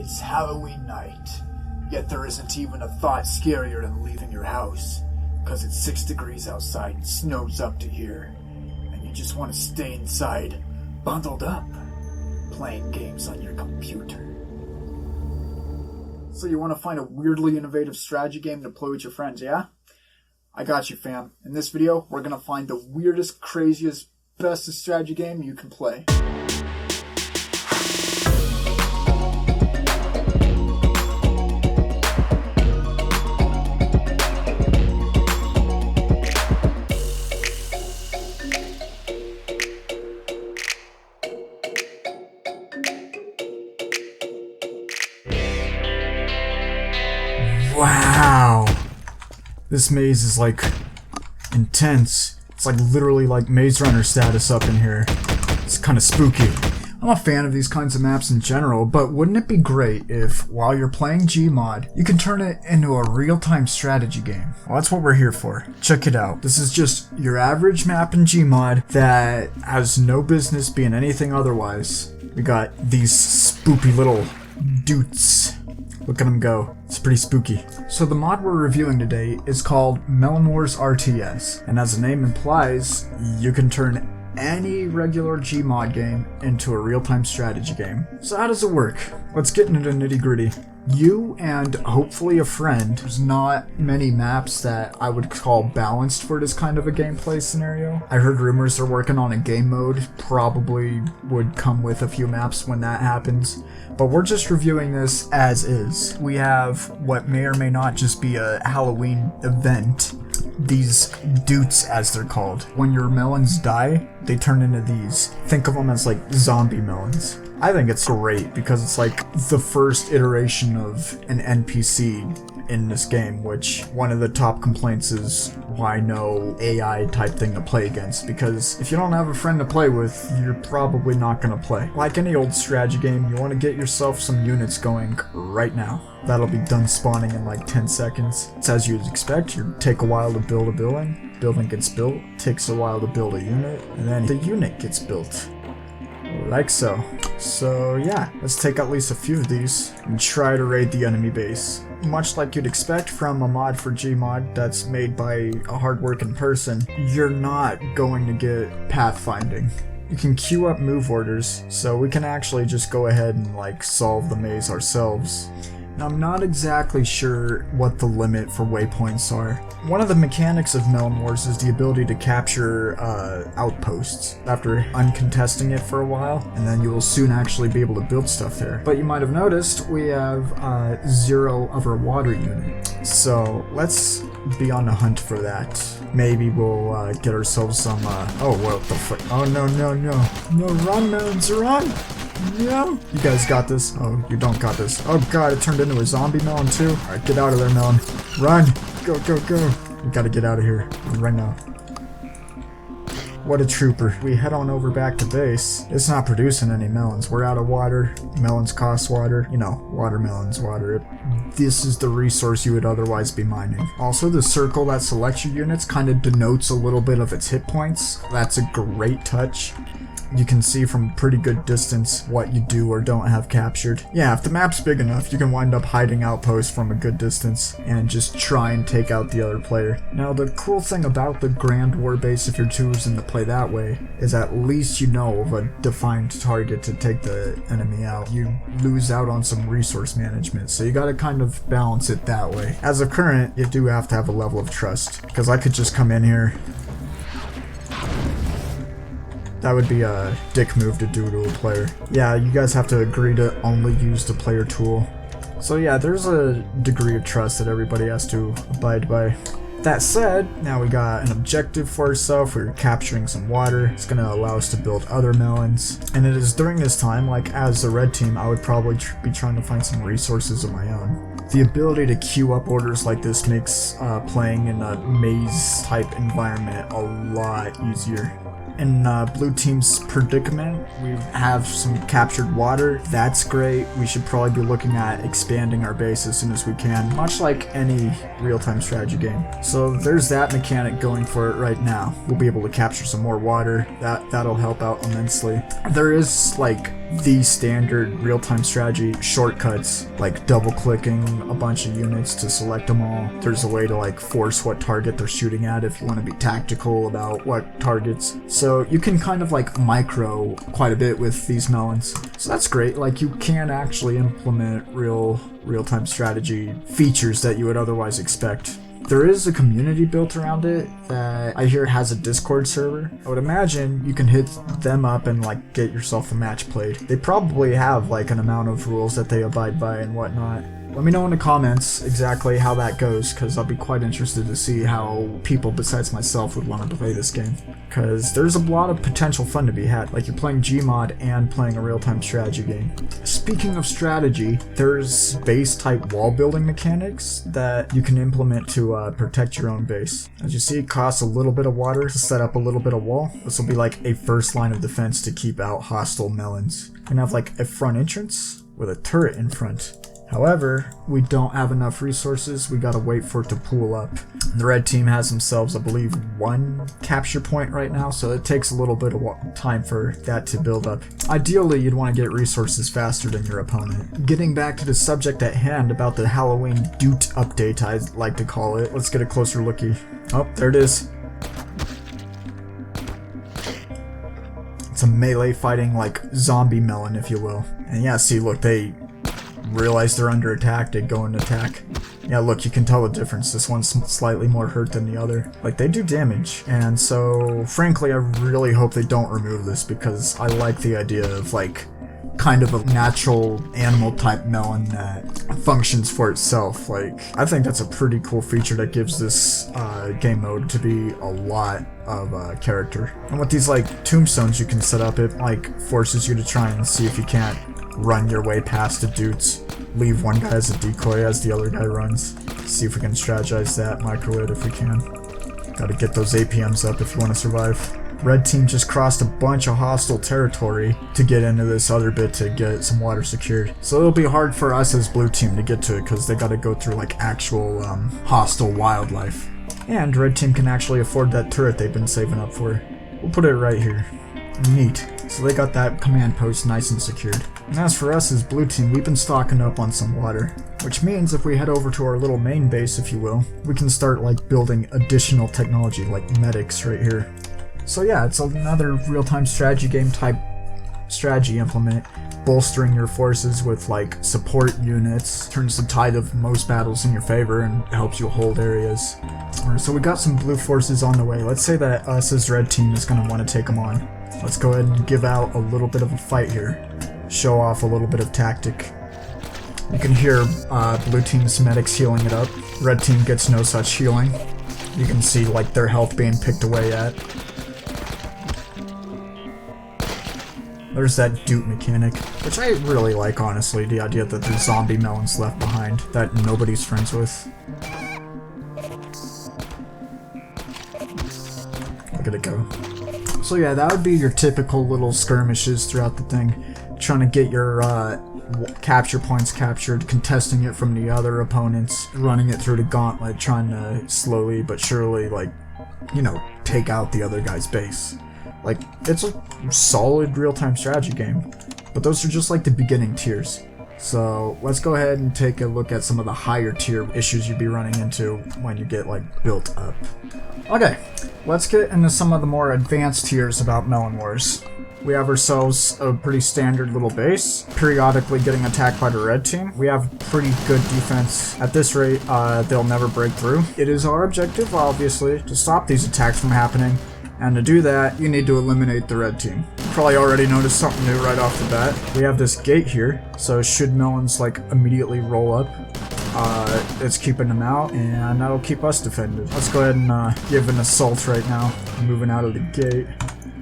It's Halloween night, yet there isn't even a thought scarier than leaving your house, because it's 6 degrees outside and snow's up to here, and you just want to stay inside, bundled up, playing games on your computer. So you want to find a weirdly innovative strategy game to play with your friends, yeah? I got you, fam. In this video, we're going to find the weirdest, craziest, bestest strategy game you can play. Wow, this maze is like intense. It's like literally like Maze Runner status up in here. It's kind of spooky. I'm a fan of these kinds of maps in general, but wouldn't it be great if, while you're playing Gmod, you can turn it into a real-time strategy game? Well, that's what we're here for. Check it out. This is just your average map in Gmod that has no business being anything otherwise. We got these spoopy little dudes. Look at them go. It's pretty spooky. So the mod we're reviewing today is called Melon Wars RTS, and as the name implies, you can turn any regular Gmod game into a real-time strategy game. So how does it work? Let's get into the nitty-gritty. You and hopefully a friend. There's not many maps that I would call balanced for this kind of a gameplay scenario. I heard rumors they're working on a game mode, probably would come with a few maps when that happens. But we're just reviewing this as is. We have what may or may not just be a Halloween event. These dutes, as they're called. When your melons die, they turn into these. Think of them as like zombie melons. I think it's great because it's like the first iteration of an NPC in this game, which one of the top complaints is why no AI type thing to play against, because if you don't have a friend to play with, you're probably not going to play. Like any old strategy game, you want to get yourself some units going right now. That'll be done spawning in like 10 seconds. It's as you'd expect. You take a while to build a building. Building gets built. Takes a while to build a unit. And then the unit gets built. Like so. So yeah, let's take at least a few of these and try to raid the enemy base. Much like you'd expect from a mod for Gmod that's made by a hardworking person, you're not going to get pathfinding. You can queue up move orders, so we can actually just go ahead and like solve the maze ourselves. Now, I'm not exactly sure what the limit for waypoints are. One of the mechanics of Melon Wars is the ability to capture outposts after uncontesting it for a while, and then you will soon actually be able to build stuff there. But you might have noticed we have 0 of our water unit. So let's be on the hunt for that. Maybe we'll get ourselves some, oh, what the fuck? Oh, no, no, no. No, run, melons, run! No! You guys got this. Oh, you don't got this. Oh god, it turned into a zombie melon too. Alright, get out of there, melon. Run! Go, go, go! We gotta get out of here. Right now. What a trooper. We head on over back to base. It's not producing any melons. We're out of water. Melons cost water. You know, watermelons water it. This is the resource you would otherwise be mining. Also, the circle that selects your units kind of denotes a little bit of its hit points. That's a great touch. You can see from pretty good distance what you do or don't have captured. Yeah, if the map's big enough, you can wind up hiding outposts from a good distance and just try and take out the other player. Now, the cool thing about the Grand War base, if you're choosing to play that way, is at least you know of a defined target to take the enemy out. You lose out on some resource management, so you gotta kind of balance it that way. As a current, you do have to have a level of trust, because I could just come in here. That would be a dick move to do to a player. Yeah, you guys have to agree to only use the player tool. So yeah, there's a degree of trust that everybody has to abide by. That said, now we got an objective for ourselves. We're capturing some water. It's going to allow us to build other melons. And it is during this time, like as the red team, I would probably be trying to find some resources of my own. The ability to queue up orders like this makes playing in a maze type environment a lot easier. In blue team's predicament, we have some captured water. That's great. We should probably be looking at expanding our base as soon as we can, much like any real-time strategy game. So there's that mechanic going for it right now. We'll be able to capture some more water. That'll help out immensely. There is like the standard real-time strategy shortcuts, like double-clicking a bunch of units to select them all. There's a way to like force what target they're shooting at if you want to be tactical about what targets. So you can kind of like micro quite a bit with these melons. So that's great. Like you can actually implement real-time strategy features that you would otherwise expect. There is a community built around it that I hear has a Discord server. I would imagine you can hit them up and like get yourself a match played. They probably have like an amount of rules that they abide by and whatnot. Let me know in the comments exactly how that goes, because I'll be quite interested to see how people besides myself would want to play this game. Because there's a lot of potential fun to be had, like you're playing Gmod and playing a real-time strategy game. Speaking of strategy, there's base-type wall-building mechanics that you can implement to protect your own base. As you see, it costs a little bit of water to set up a little bit of wall. This will be like a first line of defense to keep out hostile melons. You're gonna have like a front entrance with a turret in front. However, we don't have enough resources, we gotta wait for it to pool up. The red team has themselves, I believe, 1 capture point right now, so it takes a little bit of time for that to build up. Ideally, you'd want to get resources faster than your opponent. Getting back to the subject at hand about the Halloween Doot update, I like to call it, let's get a closer looky. Oh, there it is. It's a melee fighting, like, zombie melon, if you will. And yeah, see, look, they realize they're under attack, they go and attack. Yeah, look, you can tell the difference. This one's slightly more hurt than the other. Like, they do damage. And so, frankly, I really hope they don't remove this, because I like the idea of, like, kind of a natural animal-type melon that functions for itself. Like, I think that's a pretty cool feature that gives this game mode to be a lot of character. And with these, like, tombstones you can set up, it, like, forces you to try and see if you can't run your way past the dudes. Leave one guy as a decoy as the other guy runs. See if we can strategize that, micro it if we can. Gotta get those APMs up if you want to survive. Red team just crossed a bunch of hostile territory to get into this other bit to get some water secured. So it'll be hard for us as blue team to get to it, because they gotta go through like actual hostile wildlife. And red team can actually afford that turret they've been saving up for. We'll put it right here. Neat. So they got that command post nice and secured. And as for us as blue team, we've been stocking up on some water. Which means if we head over to our little main base, if you will, we can start like building additional technology like medics right here. So yeah, it's another real-time strategy game type strategy implement. Bolstering your forces with like support units turns the tide of most battles in your favor and helps you hold areas. Alright, so we got some blue forces on the way. Let's say that us as red team is going to want to take them on. Let's go ahead and give out a little bit of a fight here. Show off a little bit of tactic. You can hear blue team's medics healing it up. Red team gets no such healing. You can see like their health being picked away at. There's that Doot mechanic, which I really like, honestly, the idea that there's zombie melons left behind that nobody's friends with. Look at it go. So yeah, that would be your typical little skirmishes throughout the thing. Trying to get your capture points captured, contesting it from the other opponents, running it through the gauntlet, trying to slowly but surely, like, you know, take out the other guy's base. Like, it's a solid real-time strategy game, but those are just like the beginning tiers. So let's go ahead and take a look at some of the higher tier issues you'd be running into when you get like built up. Okay, let's get into some of the more advanced tiers about Melon Wars. We have ourselves a pretty standard little base, periodically getting attacked by the red team. We have pretty good defense. At this rate, they'll never break through. It is our objective, obviously, to stop these attacks from happening. And to do that, you need to eliminate the red team. You probably already noticed something new right off the bat. We have this gate here, so should melons like immediately roll up, it's keeping them out, and that'll keep us defended. Let's go ahead and give an assault right now, moving out of the gate.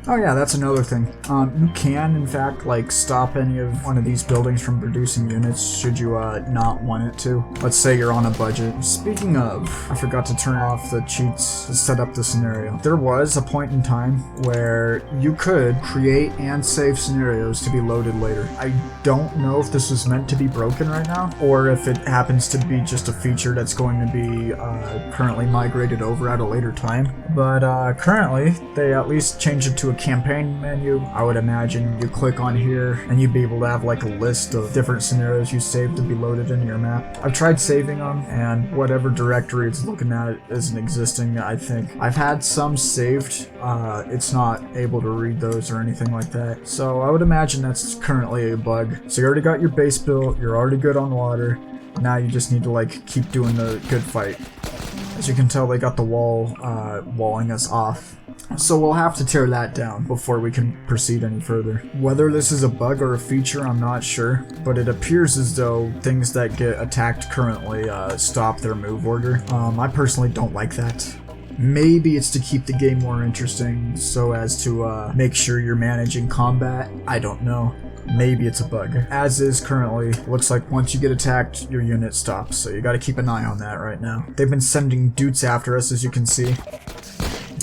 Oh yeah, that's another thing. You can, in fact, like, stop any of one of these buildings from producing units should you not want it to. Let's say you're on a budget. Speaking of, I forgot to turn off the cheats to set up the scenario. There was a point in time where you could create and save scenarios to be loaded later. I don't know if this was meant to be broken right now, or if it happens to be just a feature that's going to be currently migrated over at a later time. But currently, they at least changed it to a campaign menu, I would imagine you click on here and you'd be able to have like a list of different scenarios you saved to be loaded into your map. I've tried saving them, and whatever directory it's looking at isn't existing, I think. I've had some saved, it's not able to read those or anything like that. So I would imagine that's currently a bug. So you already got your base built, you're already good on water. Now you just need to like keep doing the good fight. As you can tell, they got the wall walling us off. So we'll have to tear that down before we can proceed any further. Whether this is a bug or a feature, I'm not sure, but it appears as though things that get attacked currently stop their move order. I personally don't like that. Maybe it's to keep the game more interesting so as to make sure you're managing combat. I don't know. Maybe it's a bug. As is currently, looks like once you get attacked, your unit stops, so you gotta keep an eye on that right now. They've been sending dudes after us, as you can see.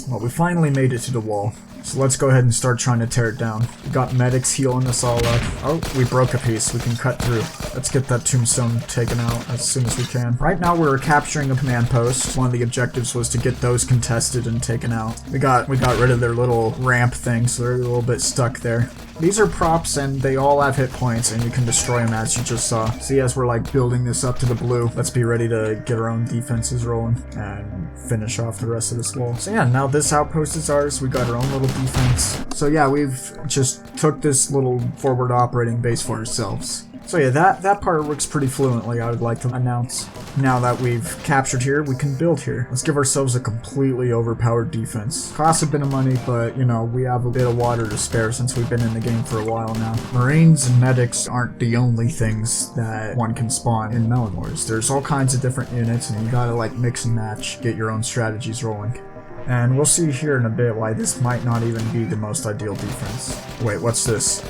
Well, we finally made it to the wall, so let's go ahead and start trying to tear it down. We got medics healing us all up. Oh, we broke a piece. We can cut through. Let's get that tombstone taken out as soon as we can. Right now we're capturing a command post. One of the objectives was to get those contested and taken out. We got rid of their little ramp thing, so they're a little bit stuck there. These are props and they all have hit points and you can destroy them, as you just saw. See, as we're like building this up to the blue, let's be ready to get our own defenses rolling and finish off the rest of this wall. So yeah, now this outpost is ours. We got our own little defense. So yeah, we've just took this little forward operating base for ourselves. So yeah, that part works pretty fluently, I would like to announce. Now that we've captured here, we can build here. Let's give ourselves a completely overpowered defense. Costs a bit of money, but you know, we have a bit of water to spare since we've been in the game for a while now. Marines and medics aren't the only things that one can spawn in Melon Wars. There's all kinds of different units and you gotta like mix and match, get your own strategies rolling. And we'll see here in a bit why this might not even be the most ideal defense. Wait, what's this?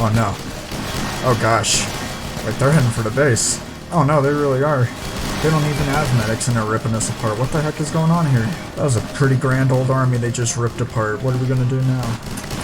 Oh no. Oh gosh. Wait, they're heading for the base. Oh no, they really are. They don't even have medics and they're ripping us apart. What the heck is going on here? That was a pretty grand old army they just ripped apart. What are we gonna do now?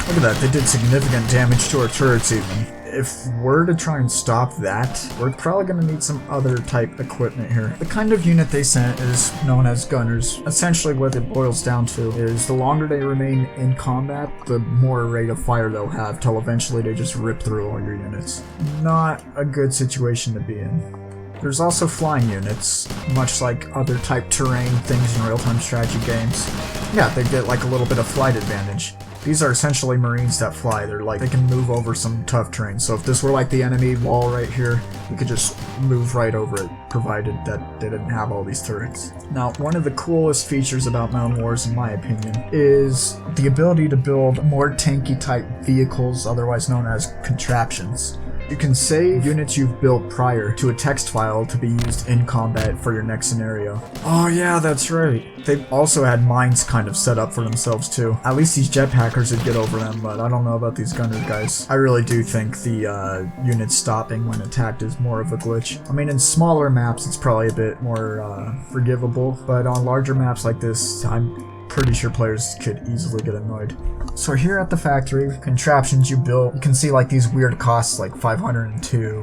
Look at that, they did significant damage to our turrets even. If we're to try and stop that, we're probably going to need some other type equipment here. The kind of unit they sent is known as gunners. Essentially what it boils down to is the longer they remain in combat, the more rate of fire they'll have till eventually they just rip through all your units. Not a good situation to be in. There's also flying units, much like other type terrain things in real-time strategy games. Yeah, they get like a little bit of flight advantage. These are essentially Marines that fly. They can move over some tough terrain. So if this were like the enemy wall right here, we could just move right over it, provided that they didn't have all these turrets. Now, one of the coolest features about Melon Wars, in my opinion, is the ability to build more tanky type vehicles, otherwise known as contraptions. You can save units you've built prior to a text file to be used in combat for your next scenario. Oh yeah, that's right. They've also had mines kind of set up for themselves too. At least these jetpackers would get over them, but I don't know about these gunner guys. I really do think the units stopping when attacked is more of a glitch. I mean, in smaller maps it's probably a bit more forgivable, but on larger maps like this, I'm pretty sure players could easily get annoyed. So here at the factory, contraptions you built, you can see like these weird costs like 502,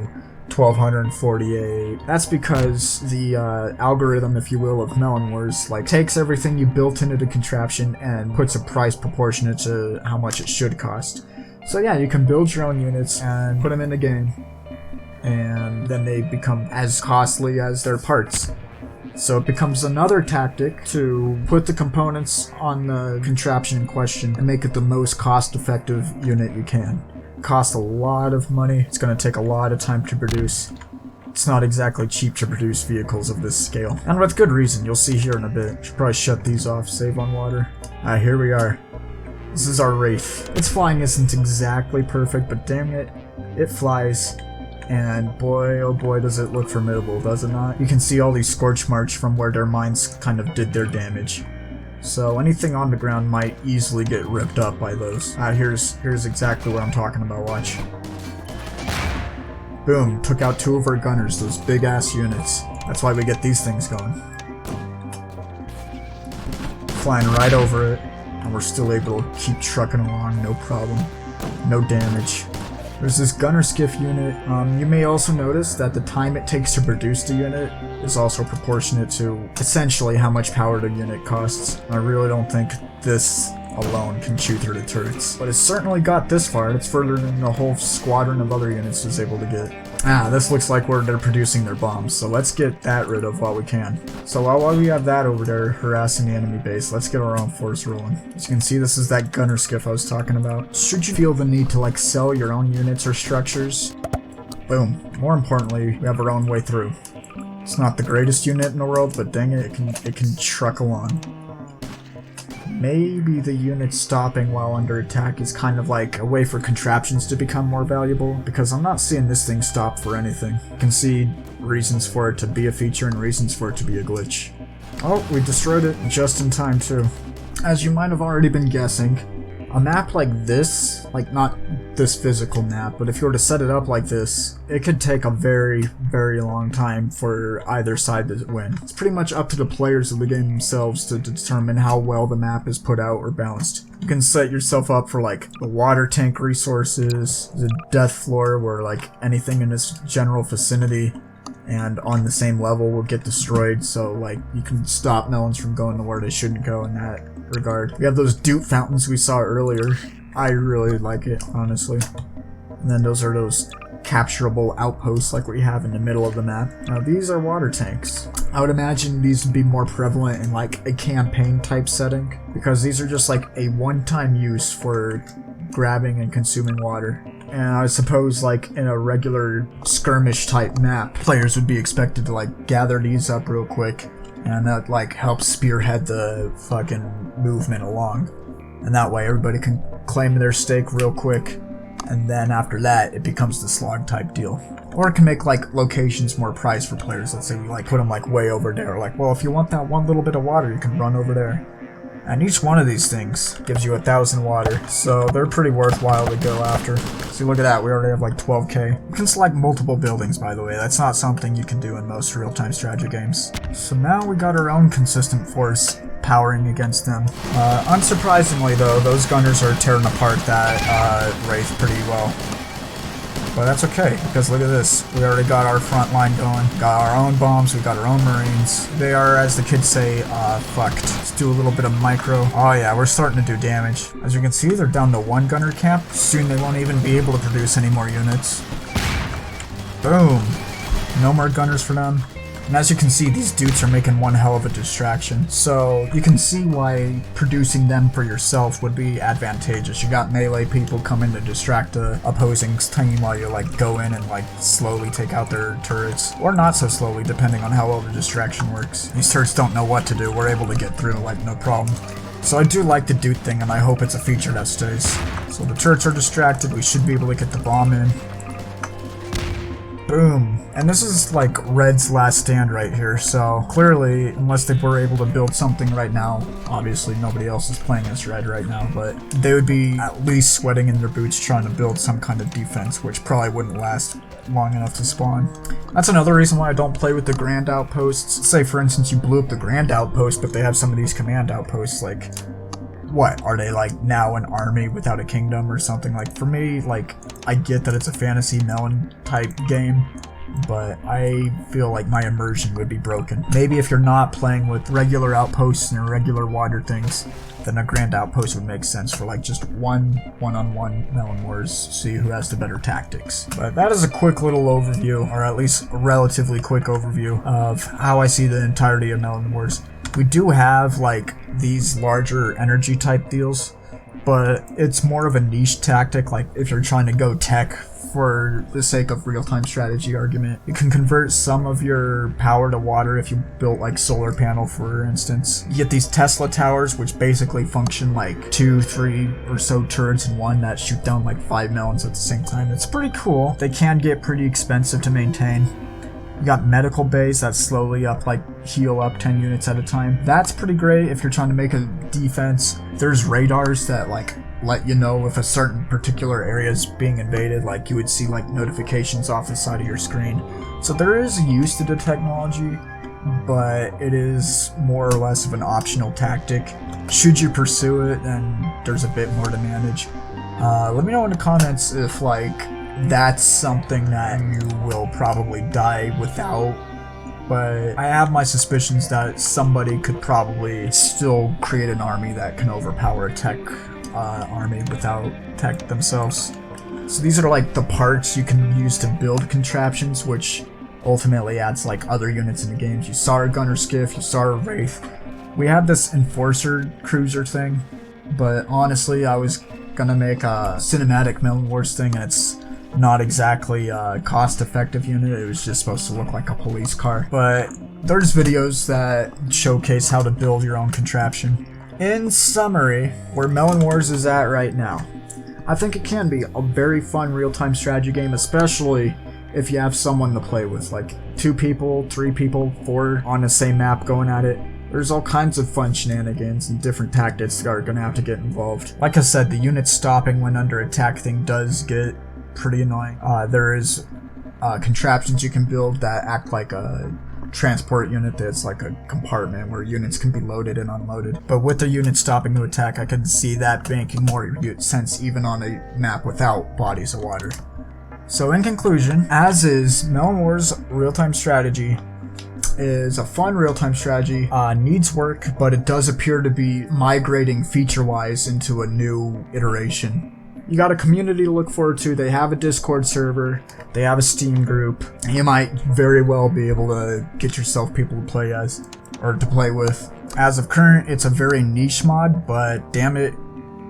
1248. That's because the algorithm, if you will, of Melon Wars like takes everything you built into the contraption and puts a price proportionate to how much it should cost. So yeah, you can build your own units and put them in the game, and then they become as costly as their parts. So it becomes another tactic to put the components on the contraption in question and make it the most cost-effective unit you can. It costs a lot of money, it's going to take a lot of time to produce. It's not exactly cheap to produce vehicles of this scale. And with good reason, you'll see here in a bit. Should probably shut these off, save on water. Here we are. This is our Wraith. Its flying isn't exactly perfect, but dang it, it flies. And boy, oh boy, does it look formidable, does it not? You can see all these scorch marks from where their mines kind of did their damage. So anything on the ground might easily get ripped up by those. Here's exactly what I'm talking about, watch. Boom, took out 2 of our gunners, those big ass units. That's why we get these things going. Flying right over it, and we're still able to keep trucking along, no problem. No damage. There's this gunner skiff unit. You may also notice that the time it takes to produce the unit is also proportionate to essentially how much power the unit costs. I really don't think this alone can chew through the turrets. But it's certainly got this far. It's further than the whole squadron of other units is able to get. This looks like where they're producing their bombs, so let's get that rid of while we can. So while we have that over there harassing the enemy base, let's get our own force rolling. As you can see, this is that gunner skiff I was talking about. Should you feel the need to like sell your own units or structures, boom. More importantly, we have our own way through. It's not the greatest unit in the world, but dang it, it can truck along. Maybe the unit stopping while under attack is kind of like a way for contraptions to become more valuable, because I'm not seeing this thing stop for anything. You can see reasons for it to be a feature and reasons for it to be a glitch. Oh, we destroyed it just in time too. As you might have already been guessing, a map like this, like not this physical map, but if you were to set it up like this, it could take a very, very long time for either side to win. It's pretty much up to the players of the game themselves to determine how well the map is put out or balanced. You can set yourself up for like the water tank resources, the death floor where like anything in its general vicinity and on the same level will get destroyed, so like you can stop melons from going to where they shouldn't go in that regard. We have those dupe fountains we saw earlier. I really like it, honestly. And then those are those capturable outposts like we have in the middle of the map. Now these are water tanks. I would imagine these would be more prevalent in like a campaign type setting, because these are just like a one-time use for grabbing and consuming water. And I suppose like in a regular skirmish type map, players would be expected to like gather these up real quick, and that like helps spearhead the fucking movement along. And that way everybody can claim their stake real quick, and then after that it becomes the slog type deal. Or it can make like locations more prized for players. Let's say we like put them like way over there, like, well, if you want that one little bit of water, you can run over there. And each one of these things gives you 1,000 water, so they're pretty worthwhile to go after. See, look at that, we already have like 12k. You can select multiple buildings, by the way. That's not something you can do in most real-time strategy games. So now we got our own consistent force powering against them. Unsurprisingly though, those gunners are tearing apart that Wraith pretty well. But that's okay, because look at this. We already got our front line going. Got our own bombs, we got our own marines. They are, as the kids say, fucked. Let's do a little bit of micro. Oh yeah, we're starting to do damage. As you can see, they're down to one gunner camp. Soon they won't even be able to produce any more units. Boom. No more gunners for them. And as you can see, these dudes are making one hell of a distraction. So you can see why producing them for yourself would be advantageous. You got melee people coming to distract the opposing team while you like go in and like slowly take out their turrets. Or not so slowly, depending on how well the distraction works. These turrets don't know what to do. We're able to get through like no problem. So I do like the dude thing, and I hope it's a feature that stays. So the turrets are distracted. We should be able to get the bomb in. Boom. And this is like Red's last stand right here, so clearly, unless they were able to build something right now, obviously nobody else is playing as Red right now, but they would be at least sweating in their boots trying to build some kind of defense, which probably wouldn't last long enough to spawn. That's another reason why I don't play with the Grand Outposts. Say for instance you blew up the Grand Outpost, but they have some of these Command Outposts, like, what, are they like now an army without a kingdom or something? Like, for me, like, I get that it's a fantasy melon type game, but I feel like my immersion would be broken. Maybe if you're not playing with regular outposts and regular water things, then a Grand Outpost would make sense for like just one-on-one Melon Wars, see who has the better tactics. But that is a quick little overview, or at least a relatively quick overview of how I see the entirety of Melon Wars. We do have like these larger energy type deals, but it's more of a niche tactic. Like if you're trying to go tech for the sake of real-time strategy argument, you can convert some of your power to water if you built like solar panel, for instance. You get these Tesla towers, which basically function like 2, 3 or so turrets in one that shoot down like 5 melons at the same time. It's pretty cool. They can get pretty expensive to maintain. You got medical bays that slowly heal up 10 units at a time. That's pretty great if you're trying to make a defense. There's radars that like let you know if a certain particular area is being invaded. Like you would see like notifications off the side of your screen. So there is use to the technology, but it is more or less of an optional tactic. Should you pursue it, then there's a bit more to manage. Let me know in the comments if like that's something that you will probably die without but I have my suspicions that somebody could probably still create an army that can overpower a tech army without tech themselves. So these are like the parts you can use to build contraptions, which ultimately adds like other units in the games. You saw a gunner skiff, you saw a wraith. We have this enforcer cruiser thing, but honestly I was gonna make a cinematic Melon Wars thing, and it's not exactly a cost-effective unit. It was just supposed to look like a police car. But there's videos that showcase how to build your own contraption. In summary, where Melon Wars is at right now, I think it can be a very fun real-time strategy game, especially if you have someone to play with, like 2 people, 3 people, 4 on the same map going at it. There's all kinds of fun shenanigans and different tactics that are going to have to get involved. Like I said, the unit stopping when under attack thing does get pretty annoying. There is contraptions you can build that act like a transport unit that's like a compartment where units can be loaded and unloaded. But with the unit stopping to attack, I can see that making more sense even on a map without bodies of water. So in conclusion, as is, Melon Wars real-time strategy is a fun real-time strategy, needs work, but it does appear to be migrating feature-wise into a new iteration. You got a community to look forward to. They have a Discord server, they have a Steam group. You might very well be able to get yourself people to play as, or to play with. As of current, it's a very niche mod, but damn it,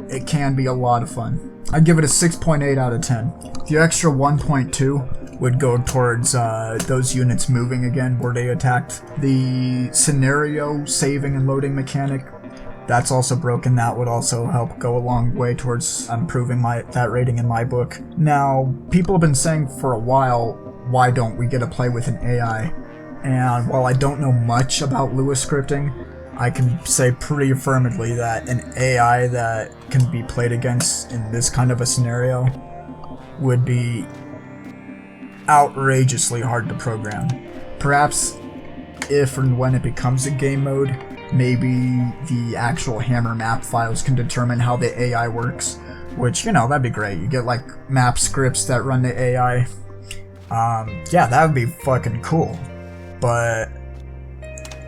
it can be a lot of fun. I'd give it a 6.8 out of 10. The extra 1.2 would go towards those units moving again where they attacked. The scenario saving and loading mechanic, that's also broken. That would also help go a long way towards improving that rating in my book. Now, people have been saying for a while, why don't we get to play with an AI? And while I don't know much about Lua scripting, I can say pretty affirmatively that an AI that can be played against in this kind of a scenario would be outrageously hard to program. Perhaps if and when it becomes a game mode, maybe the actual hammer map files can determine how the AI works, which, you know, that'd be great. You get like map scripts that run the AI. Yeah, that would be fucking cool. But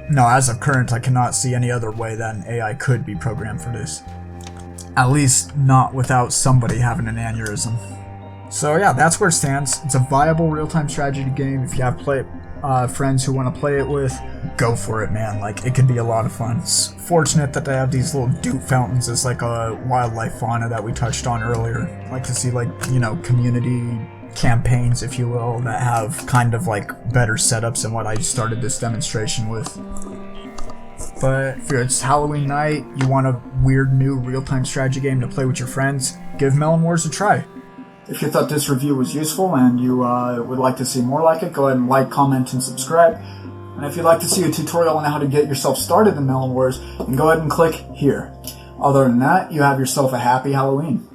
no, as of current, I cannot see any other way that an AI could be programmed for this. At least not without somebody having an aneurysm. So yeah, that's where it stands. It's a viable real-time strategy game. If you have friends who want to play it with, go for it, man. Like, it could be a lot of fun. It's fortunate that they have these little dupe fountains as like a wildlife fauna that we touched on earlier. I'd like to see, like, you know, community campaigns, if you will, that have kind of like better setups than what I started this demonstration with. But if it's Halloween night, you want a weird new real-time strategy game to play with your friends, give Melon Wars a try. If you thought this review was useful and you would like to see more like it, go ahead and like, comment, and subscribe. And if you'd like to see a tutorial on how to get yourself started in Melon Wars, then go ahead and click here. Other than that, you have yourself a happy Halloween.